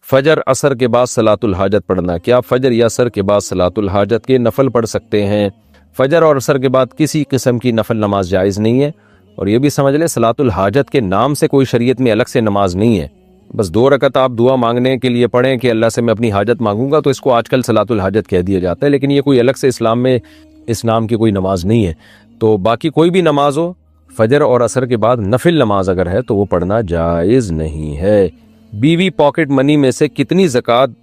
فجر عصر کے بعد صلاۃ الحاجت پڑھنا، کیا فجر یا عصر کے بعد صلاۃ الحاجت کے نفل پڑھ سکتے ہیں؟ فجر اور عصر کے بعد کسی قسم کی نفل نماز جائز نہیں ہے، اور یہ بھی سمجھ لیں صلاۃ الحاجت کے نام سے کوئی شریعت میں الگ سے نماز نہیں ہے۔ بس 2 رکعت آپ دعا مانگنے کے لیے پڑھیں کہ اللہ سے میں اپنی حاجت مانگوں گا، تو اس کو آج کل صلاۃ الحاجت کہہ دیا جاتا ہے، لیکن یہ کوئی الگ سے اسلام میں اس نام کی کوئی نماز نہیں ہے۔ تو باقی کوئی بھی نماز ہو، فجر اور عصر کے بعد نفل نماز اگر ہے تو وہ پڑھنا جائز نہیں ہے۔ بیوی پاکٹ منی میں سے کتنی زکوٰۃ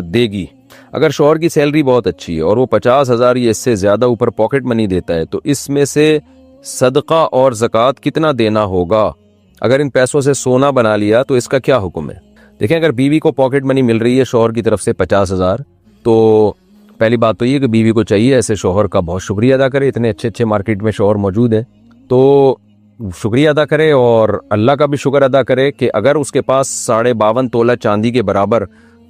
دے گی؟ اگر شوہر کی سیلری بہت اچھی ہے اور وہ 50,000 یا اس سے زیادہ اوپر پاکٹ منی دیتا ہے تو اس میں سے صدقہ اور زکوٰۃ کتنا دینا ہوگا؟ اگر ان پیسوں سے سونا بنا لیا تو اس کا کیا حکم ہے؟ دیکھیں، اگر بیوی کو پاکٹ منی مل رہی ہے شوہر کی طرف سے 50,000، تو پہلی بات تو یہ کہ بیوی کو چاہیے ایسے شوہر کا بہت شکریہ ادا کرے، اتنے اچھے اچھے مارکیٹ میں شوہر موجود ہیں، تو شکریہ ادا کرے اور اللہ کا بھی شکر ادا کرے کہ اگر اس کے پاس 52.5 تولہ چاندی کے برابر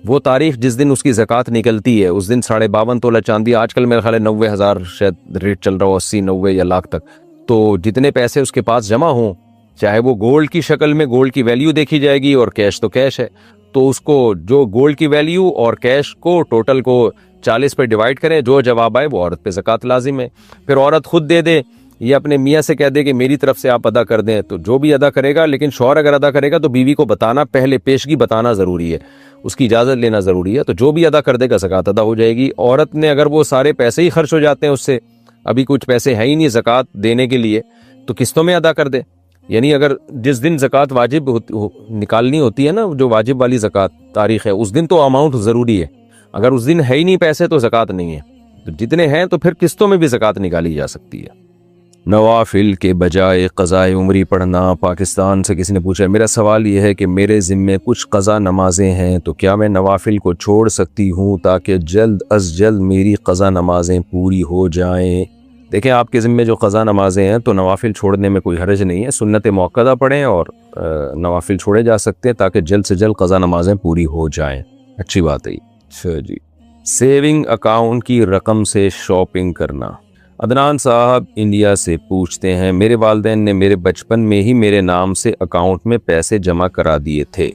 وہ تاریخ جس دن اس کی زکوٰۃ نکلتی ہے اس دن 52.5 تولہ چاندی، آج کل میرے خیال ہے 90,000 شاید ریٹ چل رہا ہو، 80 90 یا لاکھ تک، تو جتنے پیسے اس کے پاس جمع ہوں، چاہے وہ گولڈ کی شکل میں، گولڈ کی ویلیو دیکھی جائے گی اور کیش تو کیش ہے، تو اس کو جو گولڈ کی ویلیو اور کیش کو ٹوٹل کو 40 پہ ڈیوائڈ کریں، جو جواب آئے وہ عورت پہ زکوٰۃ لازم ہے۔ پھر عورت خود دے دے یا اپنے میاں سے کہہ دے کہ میری طرف سے آپ ادا کر دیں، تو جو بھی ادا کرے گا، لیکن شوہر اگر ادا کرے گا تو بیوی کو بتانا، پہلے پیشگی بتانا ضروری ہے، اس کی اجازت لینا ضروری ہے، تو جو بھی ادا کر دے گا زکوٰۃ ادا ہو جائے گی۔ عورت نے اگر وہ سارے پیسے ہی خرچ ہو جاتے ہیں، اس سے ابھی کچھ پیسے ہیں ہی نہیں زکوٰۃ دینے کے لیے، تو قسطوں میں ادا کر دے، یعنی اگر جس دن زکوٰۃ واجب نکالنی ہوتی ہے نا، جو واجب والی زکوٰۃ تاریخ ہے، اس دن تو اماؤنٹ ضروری ہے، اگر اس دن ہے ہی نہیں پیسے تو زکوٰۃ نہیں ہے، تو جتنے ہیں تو پھر قسطوں میں بھی زکوٰۃ نکالی جا سکتی ہے۔ نوافل کے بجائے قضاء عمری پڑھنا، پاکستان سے کسی نے پوچھا، میرا سوال یہ ہے کہ میرے ذمے کچھ قضا نمازیں ہیں، تو کیا میں نوافل کو چھوڑ سکتی ہوں تاکہ جلد از جلد میری قضا نمازیں پوری ہو جائیں؟ دیکھیں، آپ کے ذمے جو قضا نمازیں ہیں تو نوافل چھوڑنے میں کوئی حرج نہیں ہے، سنت موقدہ پڑھیں اور نوافل چھوڑے جا سکتے ہیں تاکہ جلد سے جلد قضا نمازیں پوری ہو جائیں، اچھی بات ہے۔ اچھا جی، سیونگ اکاؤنٹ کی رقم سے شاپنگ کرنا۔ عدنان صاحب انڈیا سے پوچھتے ہیں، میرے والدین نے میرے بچپن میں ہی میرے نام سے اکاؤنٹ میں پیسے جمع کرا دیے تھے،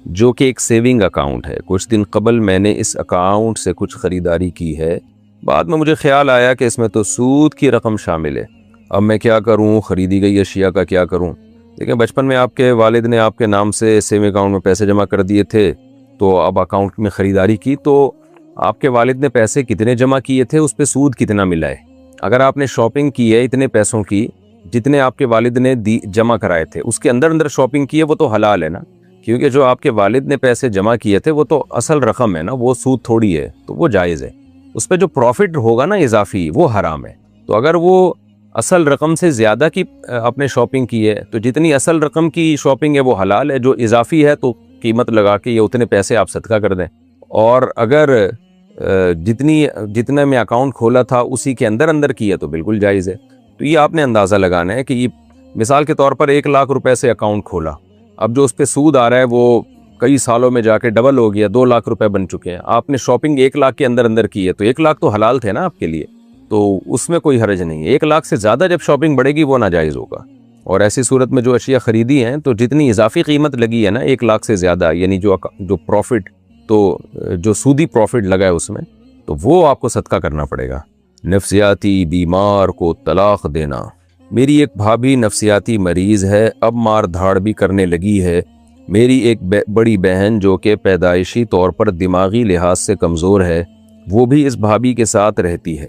جو کہ ایک سیونگ اکاؤنٹ ہے۔ کچھ دن قبل میں نے اس اکاؤنٹ سے کچھ خریداری کی ہے، بعد میں مجھے خیال آیا کہ اس میں تو سود کی رقم شامل ہے، اب میں کیا کروں؟ خریدی گئی اشیاء کا کیا کروں؟ دیکھیں، بچپن میں آپ کے والد نے آپ کے نام سے سیونگ اکاؤنٹ میں پیسے جمع کر دیے تھے، تو اب اکاؤنٹ میں خریداری کی، تو آپ کے والد نے پیسے کتنے جمع کیے تھے، اس پہ سود کتنا ملا ہے؟ اگر آپ نے شاپنگ کی ہے اتنے پیسوں کی جتنے آپ کے والد نے جمع کرائے تھے، اس کے اندر شاپنگ کی ہے، وہ تو حلال ہے نا، کیونکہ جو آپ کے والد نے پیسے جمع کیے تھے وہ تو اصل رقم ہے نا، وہ سود تھوڑی ہے، تو وہ جائز ہے۔ اس پہ جو پروفٹ ہوگا نا اضافی، وہ حرام ہے۔ تو اگر وہ اصل رقم سے زیادہ کی آپ نے شاپنگ کی ہے تو جتنی اصل رقم کی شاپنگ ہے وہ حلال ہے، جو اضافی ہے تو قیمت لگا کے یہ اتنے پیسے آپ صدقہ کر دیں، اور اگر جتنا میں اکاؤنٹ کھولا تھا اسی کے اندر کیا تو بالکل جائز ہے۔ تو یہ آپ نے اندازہ لگانا ہے کہ یہ مثال کے طور پر 1 لاکھ روپے سے اکاؤنٹ کھولا، اب جو اس پہ سود آ رہا ہے وہ کئی سالوں میں جا کے ڈبل ہو گیا، 2 لاکھ روپے بن چکے ہیں، آپ نے شاپنگ 1 لاکھ کے اندر کی ہے، تو 1 لاکھ تو حلال تھے نا آپ کے لیے، تو اس میں کوئی حرج نہیں ہے۔ 1 لاکھ سے زیادہ جب شاپنگ بڑھے گی وہ ناجائز ہوگا، اور ایسی صورت میں جو اشیاء خریدی ہیں تو جتنی اضافی قیمت لگی ہے نا 1 لاکھ سے زیادہ، یعنی جو پروفٹ، تو جو سودی پروفٹ لگا ہے اس میں، تو وہ آپ کو صدقہ کرنا پڑے گا۔ نفسیاتی بیمار کو طلاق دینا۔ میری ایک بھابھی نفسیاتی مریض ہے، اب مار دھاڑ بھی کرنے لگی ہے۔ میری ایک بڑی بہن جو کہ پیدائشی طور پر دماغی لحاظ سے کمزور ہے، وہ بھی اس بھابھی کے ساتھ رہتی ہے۔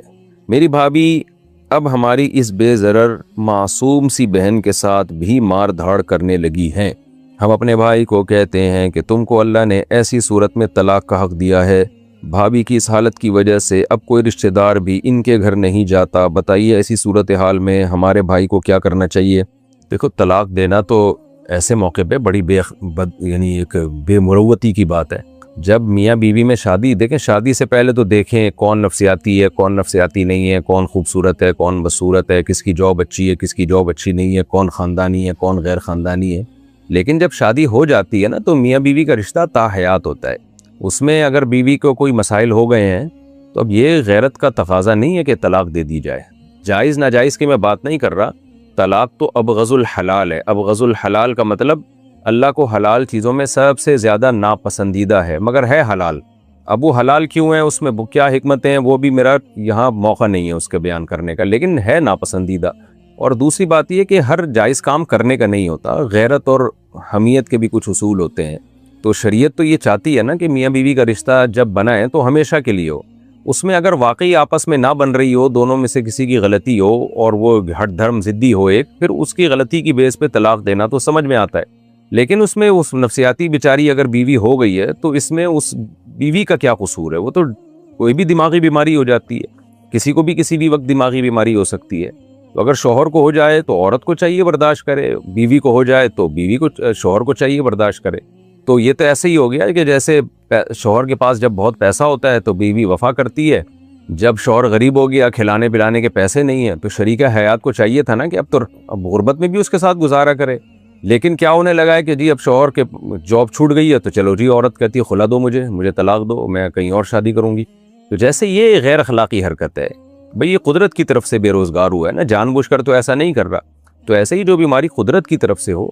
میری بھابھی اب ہماری اس بے ضرر معصوم سی بہن کے ساتھ بھی مار دھاڑ کرنے لگی ہیں۔ ہم اپنے بھائی کو کہتے ہیں کہ تم کو اللہ نے ایسی صورت میں طلاق کا حق دیا ہے، بھابھی کی اس حالت کی وجہ سے اب کوئی رشتہ دار بھی ان کے گھر نہیں جاتا، بتائیے ایسی صورتحال میں ہمارے بھائی کو کیا کرنا چاہیے؟ دیکھو، طلاق دینا تو ایسے موقع پہ بڑی یعنی ایک بے مروتی کی بات ہے۔ جب میاں بیوی میں شادی، دیکھیں شادی سے پہلے تو دیکھیں کون نفسیاتی ہے، کون نفسیاتی نہیں ہے، کون خوبصورت ہے، کون بدصورت ہے، کس کی جاب اچھی ہے، کس کی جاب اچھی نہیں ہے، کون خاندانی ہے، کون غیر خاندانی ہے۔ لیکن جب شادی ہو جاتی ہے نا تو میاں بیوی کا رشتہ تا حیات ہوتا ہے، اس میں اگر بیوی کو کوئی مسائل ہو گئے ہیں تو اب یہ غیرت کا تقاضا نہیں ہے کہ طلاق دے دی جائے۔ جائز ناجائز کی میں بات نہیں کر رہا، طلاق تو ابغض الحلال ہے۔ ابغض الحلال کا مطلب اللہ کو حلال چیزوں میں سب سے زیادہ ناپسندیدہ ہے، مگر ہے حلال۔ اب وہ حلال کیوں ہے، اس میں کیا حکمتیں ہیں، وہ بھی میرا یہاں موقع نہیں ہے اس کے بیان کرنے کا، لیکن ہے ناپسندیدہ۔ اور دوسری بات یہ کہ ہر جائز کام کرنے کا نہیں ہوتا، غیرت اور حمیت کے بھی کچھ اصول ہوتے ہیں۔ تو شریعت تو یہ چاہتی ہے نا کہ میاں بیوی کا رشتہ جب بنائے تو ہمیشہ کے لیے ہو۔ اس میں اگر واقعی آپس میں نہ بن رہی ہو، دونوں میں سے کسی کی غلطی ہو اور وہ ہٹ دھرم ضدی ہو ایک، پھر اس کی غلطی کی بیس پہ طلاق دینا تو سمجھ میں آتا ہے۔ لیکن اس میں اس نفسیاتی بیچاری اگر بیوی ہو گئی ہے تو اس میں اس بیوی کا کیا قصور ہے؟ وہ تو کوئی بھی دماغی بیماری ہو جاتی ہے، کسی کو بھی کسی بھی وقت دماغی بیماری ہو سکتی ہے۔ تو اگر شوہر کو ہو جائے تو عورت کو چاہیے برداشت کرے، بیوی کو ہو جائے تو بیوی کو شوہر کو چاہیے برداشت کرے۔ تو یہ تو ایسے ہی ہو گیا کہ جیسے شوہر کے پاس جب بہت پیسہ ہوتا ہے تو بیوی وفا کرتی ہے، جب شوہر غریب ہو گیا، کھلانے پلانے کے پیسے نہیں ہیں، تو شریک حیات کو چاہیے تھا نا کہ اب غربت میں بھی اس کے ساتھ گزارا کرے۔ لیکن کیا انہیں لگا ہے کہ جی اب شوہر کے جاب چھوٹ گئی ہے تو چلو جی عورت کہتی ہے خلا دو مجھے طلاق دو، میں کہیں اور شادی کروں گی۔ تو جیسے یہ غیر اخلاقی حرکت ہے بھئی، یہ قدرت کی طرف سے بے روزگار ہوا ہے نا، جان بوجھ کر تو ایسا نہیں کر رہا۔ تو ایسے ہی جو بیماری قدرت کی طرف سے ہو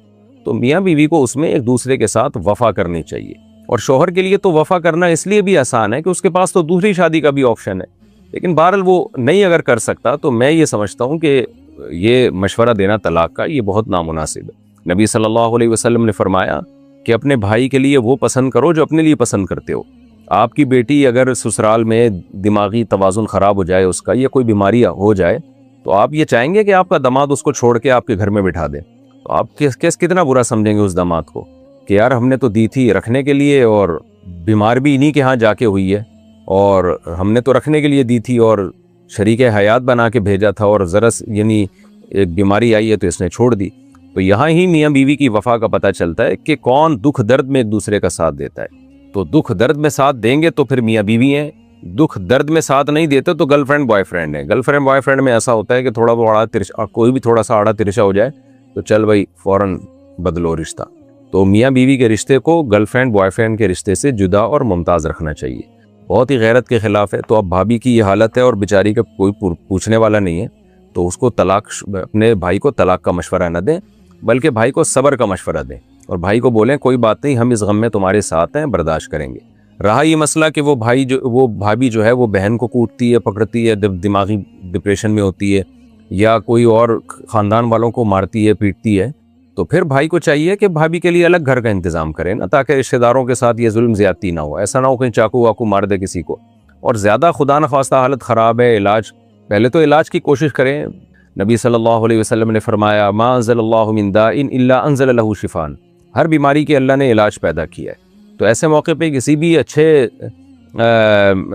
تو میاں بیوی کو اس میں ایک دوسرے کے ساتھ وفا کرنی چاہیے۔ اور شوہر کے لیے تو وفا کرنا اس لیے بھی آسان ہے کہ اس کے پاس تو دوسری شادی کا بھی آپشن ہے، لیکن بہرحال وہ نہیں اگر کر سکتا تو میں یہ سمجھتا ہوں کہ یہ مشورہ دینا طلاق کا یہ بہت نامناسب ہے۔ نبی صلی اللہ علیہ وسلم نے فرمایا کہ اپنے بھائی کے لیے وہ پسند کرو جو اپنے لیے پسند کرتے ہو۔ آپ کی بیٹی اگر سسرال میں دماغی توازن خراب ہو جائے اس کا، یا کوئی بیماری ہو جائے، تو آپ یہ چاہیں گے کہ آپ کا داماد اس کو چھوڑ کے آپ کے گھر میں بٹھا دے؟ تو آپ کتنا برا سمجھیں گے اس داماد کو کہ یار ہم نے تو دی تھی رکھنے کے لیے، اور بیمار بھی انہی کے ہاں جا کے ہوئی ہے، اور ہم نے تو رکھنے کے لیے دی تھی اور شریک حیات بنا کے بھیجا تھا، اور ذرا یعنی ایک بیماری آئی ہے تو اس نے چھوڑ دی۔ تو یہاں ہی میاں بیوی کی وفا کا پتہ چلتا ہے کہ کون دکھ درد میں ایک دوسرے کا ساتھ دیتا ہے۔ تو دکھ درد میں ساتھ دیں گے تو پھر میاں بیوی ہیں، دکھ درد میں ساتھ نہیں دیتے تو گرل فرینڈ بوائے فرینڈ ہے۔ گرل فرینڈ بوائے فرینڈ میں ایسا ہوتا ہے کہ تھوڑا بڑا ترشا، کوئی بھی تھوڑا سا آڑا ترشا ہو جائے تو چل بھائی فوراً بدلو رشتہ۔ تو میاں بیوی کے رشتے کو گرل فرینڈ بوائے فرینڈ کے رشتے سے جدا اور ممتاز رکھنا چاہیے، بہت ہی غیرت کے خلاف ہے۔ تو اب بھابھی کی یہ حالت ہے اور بیچاری کا کوئی پوچھنے والا نہیں ہے، تو اس کو اپنے بھائی کو طلاق کا مشورہ نہ دیں، بلکہ بھائی کو صبر کا مشورہ دیں، اور بھائی کو بولیں کوئی بات نہیں، ہم اس غم میں تمہارے ساتھ ہیں، برداشت کریں گے۔ رہا یہ مسئلہ کہ وہ بھابھی جو ہے وہ بہن کو کوٹتی ہے، پکڑتی ہے، دماغی ڈپریشن میں ہوتی ہے، یا کوئی اور خاندان والوں کو مارتی ہے، پیٹتی ہے، تو پھر بھائی کو چاہیے کہ بھابھی کے لیے الگ گھر کا انتظام کرے نا، تاکہ رشتہ داروں کے ساتھ یہ ظلم زیادتی نہ ہو۔ ایسا نہ ہو کہیں چاقو واقو مار دے کسی کو، اور زیادہ خدا نخواستہ حالت خراب ہے، پہلے تو علاج کی کوشش کریں۔ نبی صلی اللہ علیہ وسلم نے فرمایا ما انزل اللہ من داء الا انزل له شفاء، ہر بیماری کے اللہ نے علاج پیدا کیا ہے۔ تو ایسے موقع پہ کسی بھی اچھے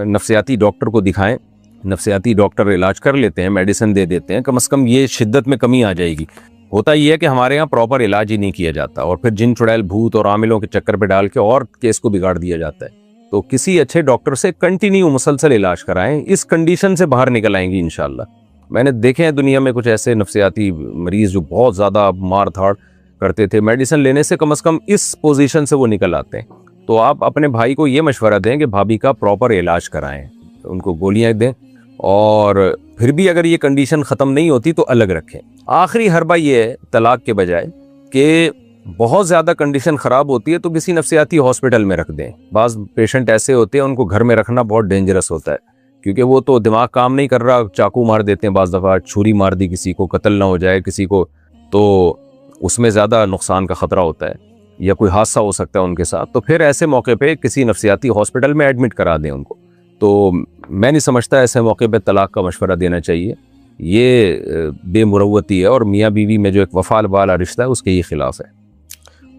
نفسیاتی ڈاکٹر کو دکھائیں، نفسیاتی ڈاکٹر علاج کر لیتے ہیں، میڈیسن دے دیتے ہیں، کم از کم یہ شدت میں کمی آ جائے گی۔ ہوتا یہ ہے کہ ہمارے یہاں پراپر علاج ہی نہیں کیا جاتا، اور پھر جن چڑیل بھوت اور عاملوں کے چکر پہ ڈال کے اور کیس کو بگاڑ دیا جاتا ہے۔ تو کسی اچھے ڈاکٹر سے کنٹینیو مسلسل علاج کرائیں، اس کنڈیشن سے باہر نکل آئیں گی انشاءاللہ۔ میں نے دیکھے ہیں دنیا میں کچھ ایسے نفسیاتی مریض جو بہت زیادہ مار دھاڑ کرتے تھے، میڈیسن لینے سے کم از کم اس پوزیشن سے وہ نکل آتے ہیں۔ تو آپ اپنے بھائی کو یہ مشورہ دیں کہ بھابھی کا پراپر علاج کرائیں، ان کو گولیاں دیں، اور پھر بھی اگر یہ کنڈیشن ختم نہیں ہوتی تو الگ رکھیں۔ آخری حربہ یہ ہے طلاق کے بجائے کہ بہت زیادہ کنڈیشن خراب ہوتی ہے تو کسی نفسیاتی ہاسپٹل میں رکھ دیں۔ بعض پیشنٹ ایسے ہوتے ہیں ان کو گھر میں رکھنا بہت ڈینجرس ہوتا ہے، کیونکہ وہ تو دماغ کام نہیں کر رہا، چاقو مار دیتے ہیں، بعض دفعہ چھری مار دی کسی کو، قتل نہ ہو جائے کسی کو، تو اس میں زیادہ نقصان کا خطرہ ہوتا ہے، یا کوئی حادثہ ہو سکتا ہے ان کے ساتھ۔ تو پھر ایسے موقع پہ کسی نفسیاتی ہاسپٹل میں ایڈمٹ کرا دیں ان کو۔ تو میں نہیں سمجھتا ایسے موقع پہ طلاق کا مشورہ دینا چاہیے، یہ بے مروتی ہے، اور میاں بیوی میں جو ایک وفا والا رشتہ ہے اس کے ہی خلاف ہے۔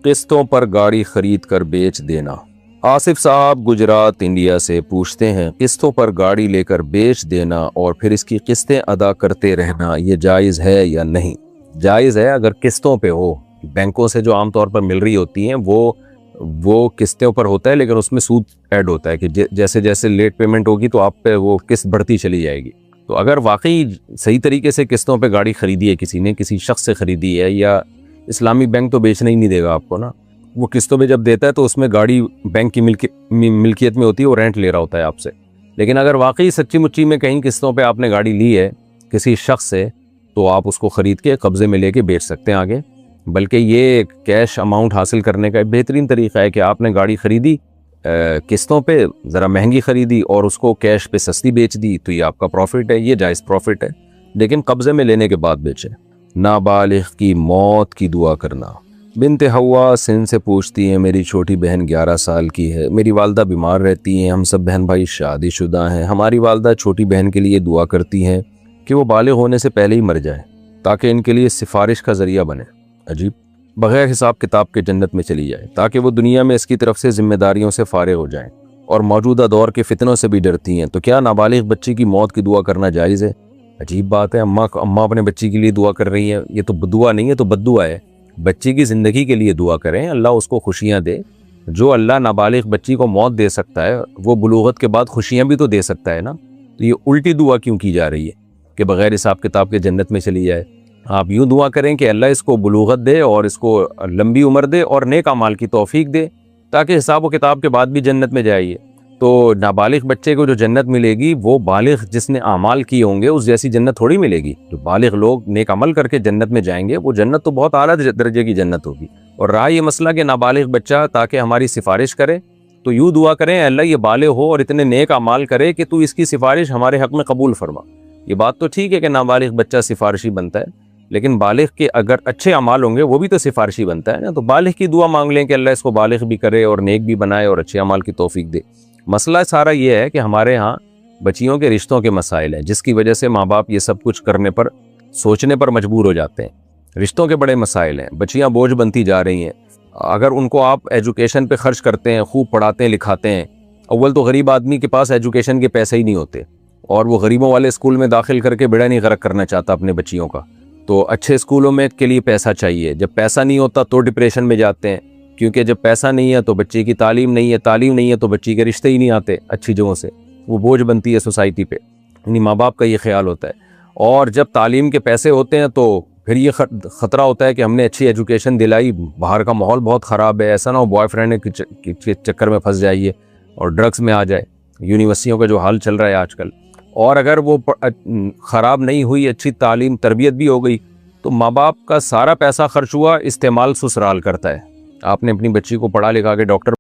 قسطوں پر گاڑی خرید کر بیچ دینا۔ آصف صاحب گجرات انڈیا سے پوچھتے ہیں قسطوں پر گاڑی لے کر بیچ دینا اور پھر اس کی قسطیں ادا کرتے رہنا یہ جائز ہے یا نہیں؟ جائز ہے اگر قسطوں پہ ہو، بینکوں سے جو عام طور پر مل رہی ہوتی ہیں وہ قسطوں پر ہوتا ہے، لیکن اس میں سود ایڈ ہوتا ہے کہ جیسے جیسے لیٹ پیمنٹ ہوگی تو آپ پہ وہ قسط بڑھتی چلی جائے گی۔ تو اگر واقعی صحیح طریقے سے قسطوں پہ گاڑی خریدی ہے کسی نے، کسی شخص سے خریدی ہے، یا اسلامی بینک تو بیچنا ہی نہیں دے گا آپ کو نا، وہ قسطوں پہ جب دیتا ہے تو اس میں گاڑی بینک کی ملکیت میں ہوتی ہے، وہ رینٹ لے رہا ہوتا ہے آپ سے۔ لیکن اگر واقعی سچی مچی میں کہیں قسطوں پہ آپ نے گاڑی لی ہے کسی شخص سے، تو آپ اس کو خرید کے قبضے میں لے کے بیچ سکتے ہیں آگے، بلکہ یہ کیش اماؤنٹ حاصل کرنے کا ایک بہترین طریقہ ہے کہ آپ نے گاڑی خریدی قسطوں پہ، ذرا مہنگی خریدی اور اس کو کیش پہ سستی بیچ دی، تو یہ آپ کا پروفٹ ہے، یہ جائز پروفٹ ہے، لیکن قبضے میں لینے کے بعد بیچیں۔ نابالغ کی موت کی دعا کرنا۔ بنت حوا سندھ سے پوچھتی ہیں، میری چھوٹی بہن 11 سال کی ہے، میری والدہ بیمار رہتی ہیں، ہم سب بہن بھائی شادی شدہ ہیں، ہماری والدہ چھوٹی بہن کے لیے دعا کرتی ہیں کہ وہ بالغ ہونے سے پہلے ہی مر جائے تاکہ ان کے لیے سفارش کا ذریعہ بنے، عجیب، بغیر حساب کتاب کے جنت میں چلی جائے تاکہ وہ دنیا میں اس کی طرف سے ذمہ داریوں سے فارغ ہو جائیں، اور موجودہ دور کے فتنوں سے بھی ڈرتی ہیں، تو کیا نابالغ بچی کی موت کی دعا کرنا جائز ہے؟ عجیب بات ہے، اماں اپنے بچی کے لیے دعا کر رہی ہیں، یہ تو دعا نہیں ہے، تو بد دعا ہے۔ بچی کی زندگی کے لیے دعا کریں، اللہ اس کو خوشیاں دے۔ جو اللہ نابالغ بچی کو موت دے سکتا ہے وہ بلوغت کے بعد خوشیاں بھی تو دے سکتا ہے نا، تو یہ الٹی دعا کیوں کی جا رہی ہے کہ بغیر حساب کتاب کے جنت میں چلی جائے؟ آپ یوں دعا کریں کہ اللہ اس کو بلوغت دے اور اس کو لمبی عمر دے اور نیک اعمال کی توفیق دے تاکہ حساب و کتاب کے بعد بھی جنت میں جائیے۔ تو نابالغ بچے کو جو جنت ملے گی وہ بالغ جس نے اعمال کیے ہوں گے اس جیسی جنت تھوڑی ملے گی۔ جو بالغ لوگ نیک عمل کر کے جنت میں جائیں گے وہ جنت تو بہت اعلیٰ درجے کی جنت ہوگی۔ اور رہا یہ مسئلہ کہ نابالغ بچہ تاکہ ہماری سفارش کرے، تو یوں دعا کریں، اللہ یہ بالغ ہو اور اتنے نیک اعمال کرے کہ تو اس کی سفارش ہمارے حق میں قبول فرما۔ یہ بات تو ٹھیک ہے کہ نابالغ بچہ سفارشی بنتا ہے، لیکن بالغ کے اگر اچھے اعمال ہوں گے وہ بھی تو سفارشی بنتا ہے نا، تو بالغ کی دعا مانگ لیں کہ اللہ اس کو بالغ بھی کرے اور نیک بھی بنائے اور اچھے اعمال کی توفیق دے۔ مسئلہ سارا یہ ہے کہ ہمارے ہاں بچیوں کے رشتوں کے مسائل ہیں، جس کی وجہ سے ماں باپ یہ سب کچھ کرنے پر، سوچنے پر مجبور ہو جاتے ہیں۔ رشتوں کے بڑے مسائل ہیں، بچیاں بوجھ بنتی جا رہی ہیں۔ اگر ان کو آپ ایجوکیشن پہ خرچ کرتے ہیں، خوب پڑھاتے ہیں لکھاتے ہیں، اول تو غریب آدمی کے پاس ایجوکیشن کے پیسے ہی نہیں ہوتے اور وہ غریبوں والے اسکول میں داخل کر کے بیڑا نہیں غرق کرنا چاہتا اپنے بچیوں کا، تو اچھے اسکولوں میں کے لیے پیسہ چاہیے۔ جب پیسہ نہیں ہوتا تو ڈپریشن میں جاتے ہیں، کیونکہ جب پیسہ نہیں ہے تو بچے کی تعلیم نہیں ہے، تعلیم نہیں ہے تو بچی کے رشتے ہی نہیں آتے اچھی جگہوں سے، وہ بوجھ بنتی ہے سوسائٹی پہ، یعنی ماں باپ کا یہ خیال ہوتا ہے۔ اور جب تعلیم کے پیسے ہوتے ہیں تو پھر یہ خطرہ ہوتا ہے کہ ہم نے اچھی ایجوکیشن دلائی، باہر کا ماحول بہت خراب ہے، ایسا نہ ہو بوائے فرینڈ کے چکر میں پھنس جائیے اور ڈرگس میں آ جائے، یونیورسٹیوں کا جو حال چل رہا ہے آج کل۔ اور اگر وہ خراب نہیں ہوئی، اچھی تعلیم تربیت بھی ہو گئی، تو ماں باپ کا سارا پیسہ خرچ ہوا، استعمال سسرال کرتا ہے۔ آپ نے اپنی بچی کو پڑھا لکھا کے ڈاکٹر